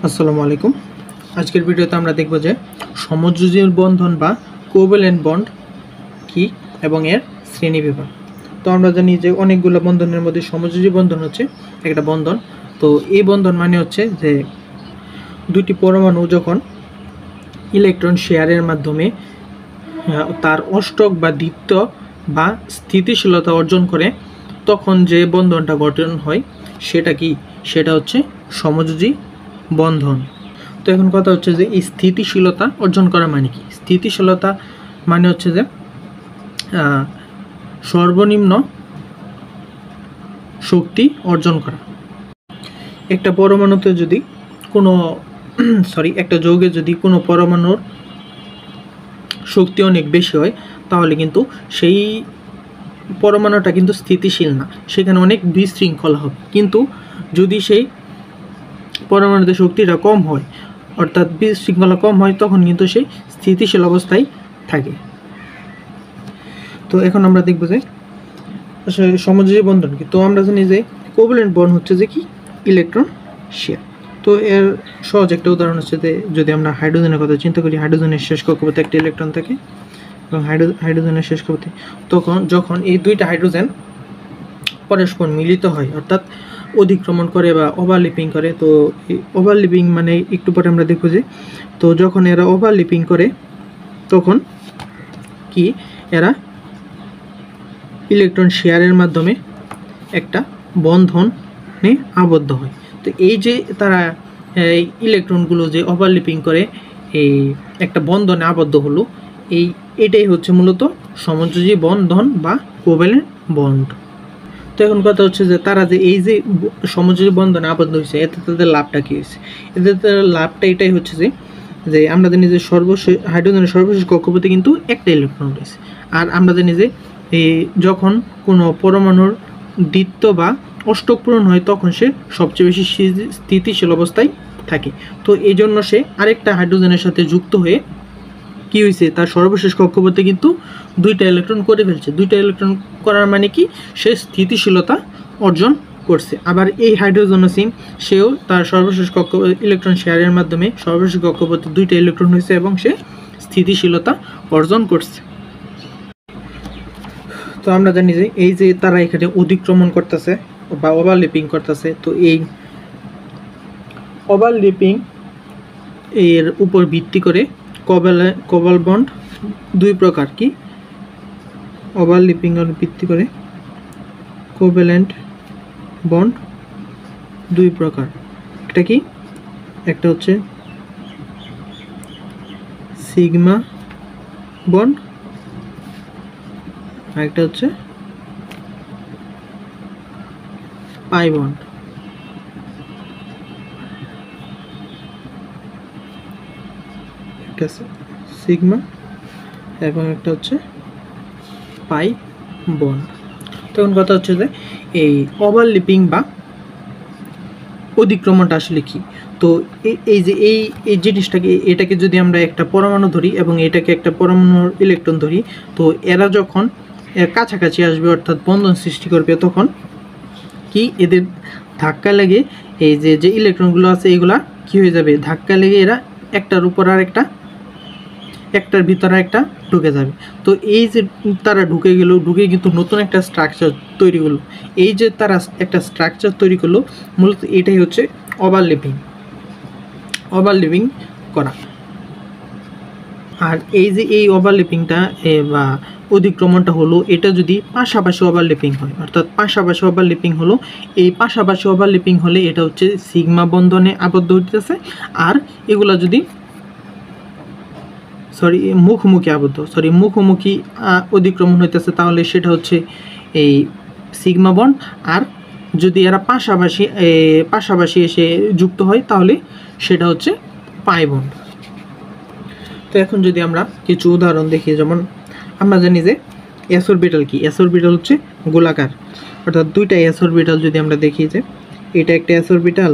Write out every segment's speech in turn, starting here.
আসসালামু আলাইকুম। আজকের ভিডিওতে আমরা দেখব যে সমযোজী বন্ধন বা কোভ্যালেন্ট বন্ড কি এবং এর শ্রেণীবিভাগ। তো আমরা জানি যে অনেকগুলো বন্ধনের মধ্যে সমযোজী বন্ধন হচ্ছে একটা বন্ধন। তো এই বন্ধন মানে হচ্ছে যে দুটি পরমাণু যখন ইলেকট্রন শেয়ারের মাধ্যমে তার অষ্টক বা দ্বিত্ব বা স্থিতিশীলতা অর্জন করে তখন যে বন্ধনটা গঠন হয় সেটা হচ্ছে সমযোজী বন্ধন। তো এখন কথা হচ্ছে যে এই স্থিতিশীলতা অর্জন করা মানে কি? স্থিতিশীলতা মানে হচ্ছে যে সর্বনিম্ন শক্তি অর্জন করা। একটা পরমাণুতে যদি কোনো একটা যৌগে যদি কোনো পরমাণুর শক্তি অনেক বেশি হয় তাহলে কিন্তু সেই পরমাণুটা কিন্তু স্থিতিশীল না, সেখানে অনেক বিশৃঙ্খল হবে। কিন্তু যদি সেই পরমাণুতে শক্তিটা কম হয় অর্থাৎ বিশৃঙ্খলা কম হয় তখন কিন্তু সেই স্থিতিশীল অবস্থায় থাকে। তো এখন আমরা দেখব যে আসলে সমযোজী বন্ধন কি। তো আমরা জানি যে কোভ্যালেন্ট বন্ড হচ্ছে যে কি ইলেকট্রন শেয়ার। তো এর সহজ একটা উদাহরণ হচ্ছে যে যদি আমরা হাইড্রোজেনের কথা চিন্তা করি, হাইড্রোজেনের শেষ কক্ষপথে একটা ইলেকট্রন থাকে এবং হাইড্রোজেনের শেষ কক্ষপথে যখন এই দুইটা হাইড্রোজেন পরস্পর মিলিত হয় অর্থাৎ অধিক্রমণ করে বা ওভারল্যাপিং করে। তো এই ওভারল্যাপিং মানে একটু পরে আমরা দেখব যে তো যখন এরা ওভারল্যাপিং করে তখন কি এরা ইলেকট্রন শেয়ারের মাধ্যমে একটা বন্ধনে আবদ্ধ হয়। তো এই যে তারা ইলেকট্রনগুলো যে ওভারল্যাপিং করে এই একটা বন্ধনে আবদ্ধ হলো, এটাই হচ্ছে মূলত সমযোজী বন্ধন বা কোভ্যালেন্ট বন্ড। তো এখন কথা হচ্ছে যে তারা যে এই যে সমযোজী বন্ধনে আবদ্ধ হয়েছে এতে তাদের লাভটা কী হয়েছে? এতে তাদের লাভটা এটাই হচ্ছে যে আমরা জানি যে হাইড্রোজেনের সর্বশেষ কক্ষপথে কিন্তু একটা ইলেকট্রন রয়েছে। আর আমরা জানি যে যখন কোনো পরমাণুর দ্বিত্ব বা অষ্টক পূরণ হয় তখন সে সবচেয়ে বেশি স্থিতিশীল অবস্থায় থাকে। তো এই জন্য সে আরেকটা হাইড্রোজেনের সাথে যুক্ত হয়ে কি হয়েছে, তার সর্বশেষ কক্ষপথে কিন্তু দুইটা ইলেকট্রন করে ফেলছে। দুইটা ইলেকট্রন করার মানে কি, সে স্থিতিশীলতা অর্জন করছে। আবার এই হাইড্রোজেনোসিন সেও তার সর্বশেষ ইলেকট্রন শেয়ারের মাধ্যমে সর্বশেষ কক্ষপথে দুইটা ইলেকট্রন হয়েছে এবং সে স্থিতিশীলতা অর্জন করছে। তো আমরা জানি যে এই যে তারা এখানে অধিক্রমণ করতেছে বা ওভারল্যাপিং করতেছে, তো এই ওভারল্যাপিং এর উপর ভিত্তি করে কোভ্যালেন্ট বন্ড দুই প্রকার। কি ওভারল্যাপিং এর ভিত্তি করে কোভ্যালেন্ট বন্ড দুই প্রকার। একটা কি, একটা হচ্ছে সিগমা বন্ড আর একটা হচ্ছে পাই বন্ড। একটা সিগমা এবং একটা হচ্ছে পাই বন্ড। তখন কথা হচ্ছে যে এই ওভারল্যাপিং বা অধিক্রমণটা আসলে কি। তো এই যে এই জিনিসটাকে, এটাকে যদি আমরা একটা পরমাণু ধরি এবং এটাকে একটা পরমাণুর ইলেকট্রন ধরি, তো এরা যখন কাছাকাছি আসবে অর্থাৎ বন্ধন সৃষ্টি করবে তখন কি এদের ধাক্কা লেগে এই যে ইলেকট্রনগুলো আছে এগুলা কি হয়ে যাবে, ধাক্কা লেগে এরা একটার উপর আর একটার ভিতরে একটা ঢুকে যাবে। তো এই যে তারা ঢুকে কিন্তু নতুন একটা স্ট্রাকচার তৈরি করলো। এই যে তারা একটা স্ট্রাকচার তৈরি করলো, মূলত এটাই হচ্ছে ওভারল্যাপিং করা। আর এই যে এই ওভারল্যাপিংটা বা অধিক্রমণটা হলো, এটা যদি পাশাপাশি ওভারল্যাপিং হয় অর্থাৎ পাশাপাশি ওভারল্যাপিং হলো, এই পাশাপাশি ওভারল্যাপিং হলে এটা হচ্ছে সিগমা বন্ধনে আবদ্ধ হইতেছে। আর এগুলা যদি মুখোমুখি অধিক্রমণ হইতেছে তাহলে সেটা হচ্ছে এই সিগমা বন্ড। আর যদি এরা পাশাপাশি এসে যুক্ত হয় তাহলে সেটা হচ্ছে পাই বন্ড। তো এখন যদি আমরা কিছু উদাহরণ দেখি, যেমন আমরা জানি যে এস অরবিটাল কি। এস অরবিটাল হচ্ছে গোলাকার, অর্থাৎ দুইটা এস অরবিটাল যদি আমরা দেখি যে এটা একটা এস অরবিটাল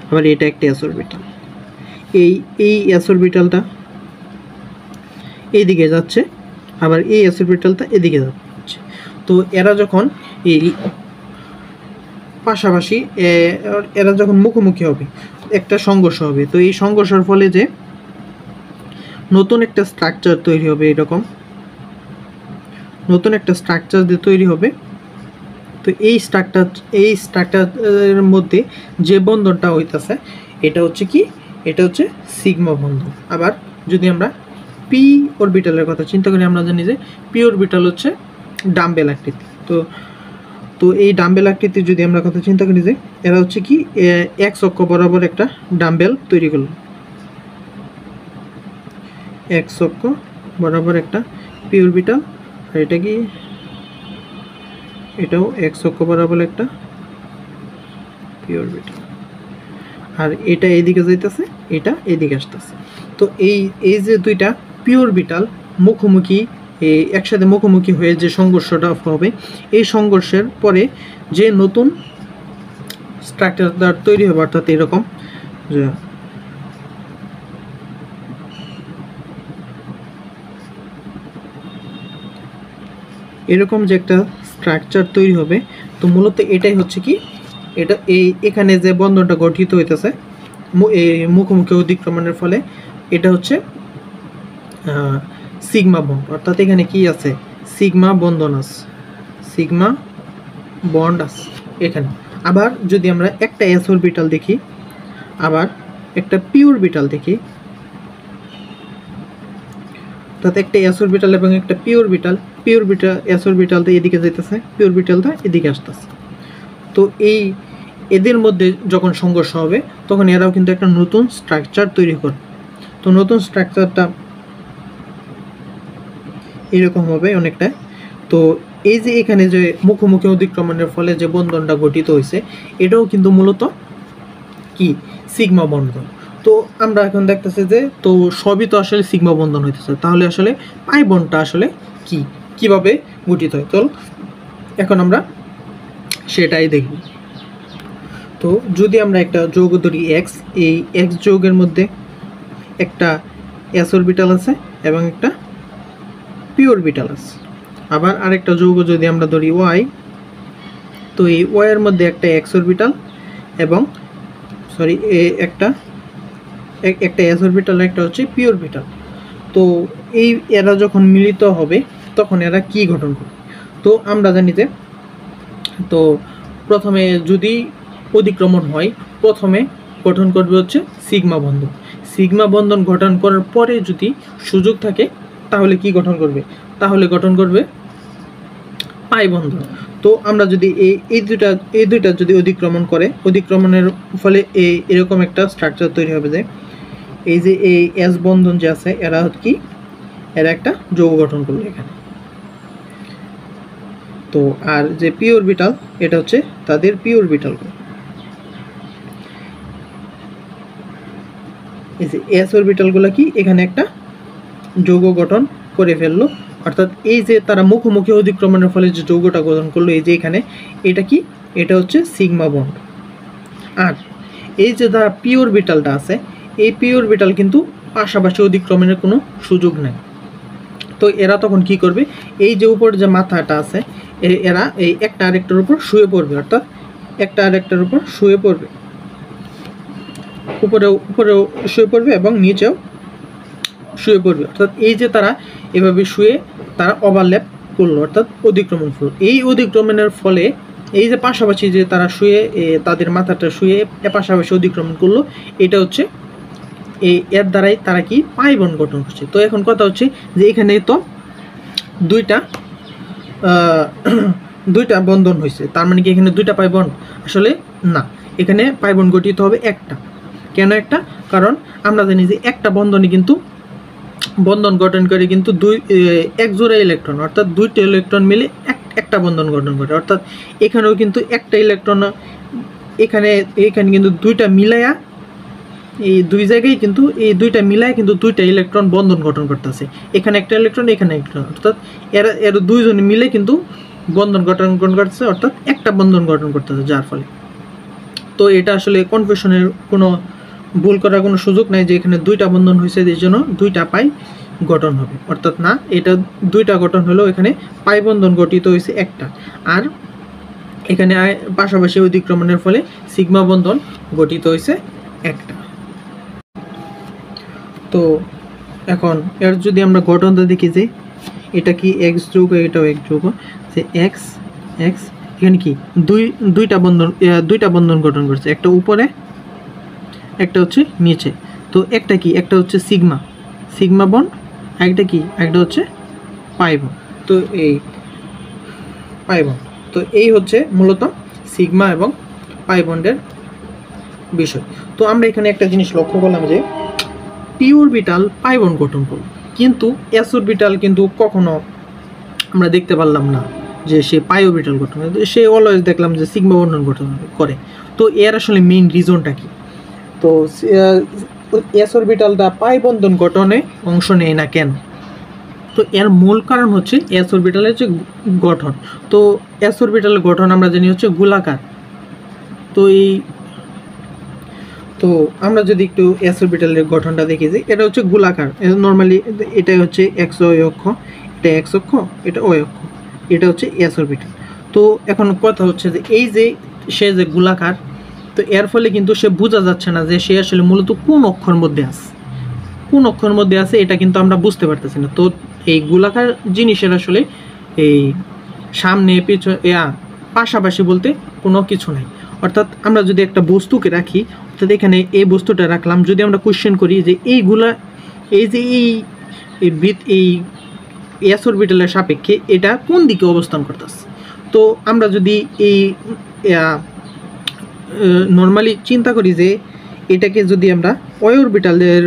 আবার এটা একটা এস অরবিটাল, এই এস অরবিটালটা এইদিকে যাচ্ছে আবার এই এস অরবিটালটা এদিকে যাচ্ছে। তো এরা যখন এই পাশাপাশি এরা যখন মুখোমুখি হবে একটা সংঘর্ষ হবে। তো এই সংঘর্ষের ফলে যে নতুন একটা স্ট্রাকচার তৈরি হবে, এরকম নতুন একটা স্ট্রাকচার দিয়ে তৈরি হবে। তো এই স্ট্রাকচারের মধ্যে যে বন্ধনটা হইতেছে এটা হচ্ছে কি, এটা হচ্ছে সিগমা বন্ধন। আবার যদি আমরা পি অরবিটালের কথা চিন্তা করি, আমরা জানি যে পি অরবিটাল হচ্ছে ডাম্বেল আকৃতি। তো এই ডাম্বেল আকৃতি যদি আমরা কথা চিন্তা করি যে এরা হচ্ছে কি এক্স অক্ষ বরাবর একটা ডাম্বেল তৈরি করলো, এক্স অক্ষ বরাবর একটা পি অরবিটাল, আর এটা কি, এটাও এক্স অক্ষ বরাবর একটা পি অরবিটাল, আর এটা এদিকে যাইতেছে, এটা এদিকে আসতেছে। তো এই যে দুইটা পি অরবিটাল মুখোমুখি একসাথে মুখোমুখি হয়ে যে সংঘর্ষটা হবে, এই সংঘর্ষের পরে যে নতুন স্ট্রাকচার তৈরি হবে, অর্থাৎ এরকম যে এরকম যে একটা স্ট্রাকচার তৈরি হবে। তো মূলত এটাই হচ্ছে কি, এটা এখানে যে বন্ধনটা গঠিত হইতেছে মুখোমুখি অতিক্রমণের ফলে, এটা হচ্ছে সিগমা বন্ড। অর্থাৎ এখানে কি আছে, সিগমা বন্ধন আছে, সিগমা বন্ড আছে এখানে। আবার যদি আমরা একটা এস অরবিটাল দেখি, আবার একটা পি অরবিটাল দেখি, অর্থাৎ একটা এস অরবিটাল এবং একটা পি অরবিটাল এস অরবিটালটা এদিকে যাইতেছে, পি অরবিটালটা এদিকে আসতেছে। তো এদের মধ্যে যখন সংঘর্ষ হবে তখন এরাও কিন্তু একটা নতুন স্ট্রাকচার তৈরি করবে। তো নতুন স্ট্রাকচারটা এরকম হবে অনেকটা। তো এই যে এখানে যে মুখোমুখি অতিক্রমণের ফলে যে বন্ধনটা গঠিত হয়েছে, এটাও কিন্তু মূলত কি, সিগমা বন্ধন। তো আমরা এখন দেখতেছি যে তো সবই তো আসলে সিগমা বন্ধন হইতেছে, তাহলে আসলে পাই বন্ডটা আসলে কি, কিভাবে গঠিত হয়, তো এখন আমরা সেটাই দেখব। তো যদি আমরা একটা যৌগ ধরি এক্স, এই এক্স যৌগের মধ্যে একটা এস অরবিটাল আছে এবং একটা পি অরবিটাল আছে। আবার আরেকটা যৌগ যদি আমরা ধরি ওয়াই, তো এই ওয়াই এর মধ্যে একটা এক্স অরবিটাল এবং একটা এস অরবিটাল, একটা হচ্ছে পি অরবিটাল। তো এরা যখন মিলিত হবে তখন এরা কি গঠন করবে? তো আমরা জানি যে তো প্রথমে যদি অতিক্রমণ হয়, প্রথমে গঠন করবে হচ্ছে সিগমা বন্ধন। সিগমা বন্ধন গঠন করার পরে যদি সুযোগ থাকে তাহলে কি গঠন করবে? তাহলে গঠন করবে পাই বন্ধন। তো আমরা যদি এই দুইটা যদি অতিক্রমণ করে, অতিক্রমণের ফলে এরকম একটা স্ট্রাকচার তৈরি হবে যে এই যে এই এস বন্ধন যে আছে, এরা কি, এরা একটা যৌগ গঠন করলো এখানে। তো আর যে পি অরবিটাল, এটা হচ্ছে তাদের পি অরবিটাল। এই যে এস অরবিটালগুলো কি এখানে একটা যৌগ গঠন করে ফেললো, অর্থাৎ এই যে তারা মুখোমুখি অতিক্রমণের ফলে যে যৌগটা গঠন করলো, এই যে এখানে এটা কি, এটা হচ্ছে সিগমা বন্ড। আর এই যে তারা পি অরবিটালটা আছে, এই পি অরবিটাল কিন্তু পাশাপাশি অতিক্রমণের কোনো সুযোগ নাই। তো এরা তখন কি করবে, এই যে উপর যে মাথাটা আছে, এরা এই একটা আরেকটার উপর শুয়ে পড়বে, অর্থাৎ একটা আরেকটার উপর শুয়ে পড়বে, উপরেও শুয়ে পড়বে এবং নিচেও শুয়ে পড়বে। অর্থাৎ এই যে তারা এভাবে শুয়ে তারা ওভারল্যাপ করলো, অর্থাৎ অতিক্রমণ করলো। এই অতিক্রমণের ফলে এই যে পাশাপাশি যে তারা শুয়ে তাদের মাথাটা শুয়ে পাশাপাশি অতিক্রমণ করলো, এটা হচ্ছে এর দ্বারাই তারা কি পাই বন্ড গঠন করছে। তো এখন কথা হচ্ছে যে এখানে তো দুইটা বন্ধন হয়েছে, তার মানে কি এখানে দুইটা পাই বন্ড? আসলে না, এখানে পাই বন্ড গঠিত হবে একটা। কেন একটা? কারণ আমরা জানি যে একটা বন্ধনে কিন্তু বন্ধন গঠন করে কিন্তু এক জোড়া ইলেকট্রন, অর্থাৎ দুইটা ইলেকট্রন মিলে একটা বন্ধন গঠন করে। অর্থাৎ এখানেও কিন্তু একটা ইলেকট্রন, এখানে কিন্তু দুইটা মিলাইয়া এই দুই জায়গায় কিন্তু এই দুইটা মিলায় কিন্তু দুইটা ইলেকট্রন বন্ধন গঠন করতেছে, এখানে একটা ইলেকট্রন, এখানে একটা, অর্থাৎ এরা দুইজন মিলে কিন্তু বন্ধন গঠন করতেছে, অর্থাৎ একটা বন্ধন গঠন করতেছে। যার ফলে তো এটা আসলে কনফিউশনের কোনো ভুল করার কোনো সুযোগ নাই যে এখানে দুইটা বন্ধন হয়েছে এই জন্য দুইটা পাই গঠন হবে, অর্থাৎ না, এটা দুইটা গঠন হলেও এখানে পাই বন্ধন গঠিত হয়েছে একটা, আর এখানে পাশাপাশি অতিক্রমণের ফলে সিগমা বন্ধন গঠিত হয়েছে একটা। তো এখন এর যদি আমরা গঠনটা দেখি যে এটা কি এক্স যোগ, এটাও এক্স যোগ, যে এক্স এক্স এখানে কি দুইটা বন্ধন গঠন করছে, একটা উপরে একটা হচ্ছে নিচে। তো একটা কি, একটা হচ্ছে সিগমা বন্ড, একটা কি, একটা হচ্ছে পাই বন্ড। তো এই পাই বন্ড, তো এই হচ্ছে মূলত সিগমা এবং পাই বন্ডের বিষয়। তো আমরা এখানে একটা জিনিস লক্ষ্য করলাম যে পি অরবিটাল পাই বন্ড গঠন করবে, কিন্তু এস অরবিটাল কিন্তু কখনো আমরা দেখতে পারলাম না যে সে পাই অরবিটাল গঠন করে, সে অলওয়েজ দেখলাম যে সিগমা বন্ধন গঠন করে। তো এর আসলে মেইন রিজনটা কি? তো এস অরবিটালটা পাই বন্ধন গঠনে অংশ নেয় না কেন? তো এর মূল কারণ হচ্ছে এস অরবিটালের যে গঠন। তো এস অরবিটালের গঠন আমরা জানি হচ্ছে গোলাকার। তো আমরা যদি একটু এস অরবিটালের গঠনটা দেখি যে এটা হচ্ছে গোলাকার। নর্মালি এটা হচ্ছে এক্স ওয়াই অক্ষ, এটা এক্স অক্ষ, এটা ওয়াই অক্ষ, এটা হচ্ছে এস অরবিটাল। তো এখন কথা হচ্ছে যে এই যে সে যে গোলাকার, তো এর ফলে কিন্তু সে বোঝা যাচ্ছে না যে সে আসলে মূলত কোন অক্ষর মধ্যে আছে, এটা কিন্তু আমরা বুঝতে পারতেছি না। তো এই গোলাকার জিনিসের আসলে এই সামনে পিছনে পাশাপাশি বলতে কোনো কিছু নাই। অর্থাৎ আমরা যদি একটা বস্তুকে রাখি, অর্থাৎ এখানে এই বস্তুটা রাখলাম, যদি আমরা কোয়েশ্চেন করি যে এই এস অরবিটালের সাপেক্ষে এটা কোন দিকে অবস্থান করতেছে, তো আমরা যদি এই নর্মালি চিন্তা করি যে এটাকে যদি আমরা ওয়াই অরবিটালের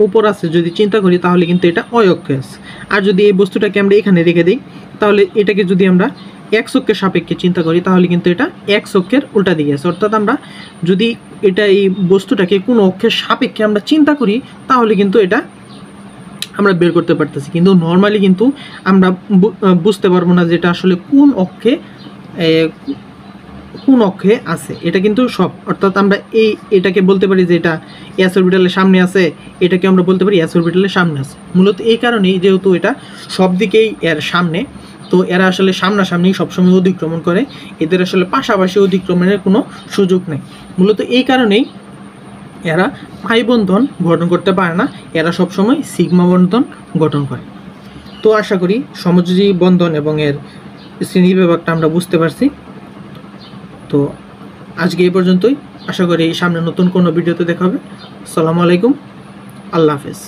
উপর আছে যদি চিন্তা করি, তাহলে কিন্তু এটা ওয়াই অক্ষে আছে। আর যদি এই বস্তুটাকে আমরা এখানে রেখে দিই, তাহলে এটাকে যদি আমরা এক্স অক্ষের সাপেক্ষে চিন্তা করি, তাহলে কিন্তু এটা এক্স অক্ষের উল্টা দিকে আছে। অর্থাৎ আমরা যদি এই বস্তুটাকে কোনো অক্ষের সাপেক্ষে আমরা চিন্তা করি, তাহলে কিন্তু এটা আমরা বের করতে পারতেছি। কিন্তু নর্মালি কিন্তু আমরা বুঝতে পারবো না যে এটা আসলে কোন অক্ষে আছে, এটা কিন্তু সব। অর্থাৎ আমরা এটাকে বলতে পারি যে এটা এস অরবিটালের সামনে আছে, এটাকে আমরা বলতে পারি এস অরবিটালের সামনে আছে। মূলত এই কারণেই, যেহেতু এটা সব দিকেই এর সামনে, তো এরা আসলে সামনাসামনি সবসময় অতিক্রমণ করে, এদের আসলে পাশাপাশি অতিক্রমণের কোনো সুযোগ নেই। মূলত এই কারণেই এরা পাই বন্ধন গঠন করতে পারে না, এরা সবসময় সিগমা বন্ধন গঠন করে। তো আশা করি সমযোজী বন্ধন এবং এর শ্রেণী বিভাগটা আমরা বুঝতে পারছি। তো আজকে এই পর্যন্তই। আশা করি সামনে নতুন কোনো ভিডিওতে দেখা হবে। আসসালামু আলাইকুম, আল্লাহ হাফেজ।